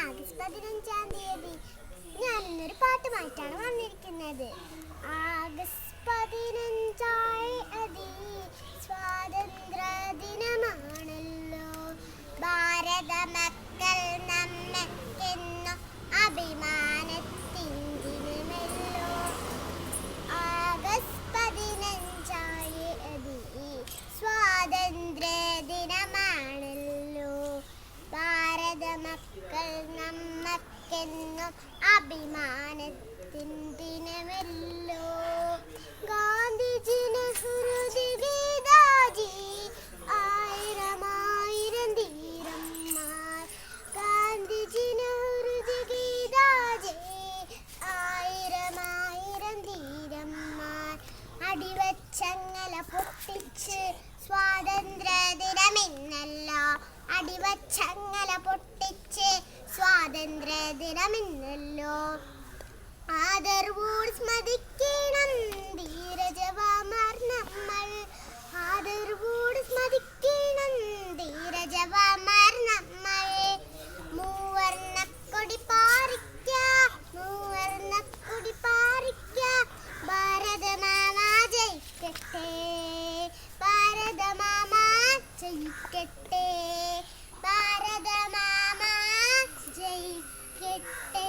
August 15-ാം തീയതി. ഞാൻ ഇന്നൊരു പാട്ടുമായിട്ടാണ് വന്നിരിക്കുന്നത്. ആഗസ്റ്റ് 15 സ്വാതന്ത്ര്യ ദിനമാണല്ലോ. ഭാരത മക്കൾ നമ്മക്കെന്നും അഭിമാനത്തിൻ ദിനമല്ലോ. ആഗസ്റ്റ് 15 സ്വാതന്ത്ര്യ ദിനമാണല്ലോ. ഭാരത മക്കൾ നമ്മക്കെന്നും അഭിമാനത്തിൻ ദിനമല്ലോ. ഗാന്ധിജി നെഹ്റുജി ഗീതാജി ആയിരം ആയിരം ധീരന്മാർ. ഗാന്ധിജി നെഹ്റുജി ഗീതാജി ആയിരം ആയിരം ധീരന്മാർ. അടിവച്ചങ്ങല പൊട്ടിച്ച് സ്വാതന്ത്ര്യ ദിനമിന്നല്ലോ. അടിവച്ചങ്ങല പൊട്ടിച്ച് സ്വാതന്ത്ര്യ ദിനമിന്നല്ലോ. ആദരവോട് സ്മരിക്കണം ധീരജവാന്മാർ നമ്മൾ. ആദരവോട് സ്മരിക്കണം ധീരജവാന്മാർ നമ്മൾ. മൂവർണ്ണക്കൊടി പാറിക്ക, മൂവർണ്ണക്കൊടി പാറിക്ക. ഭാരതമാമ ജയിക്കട്ടെ, ഭാരതമാമ ജയിക്കട്ടെ, ഭാരതമാമ ജയിക്കട്ടെ.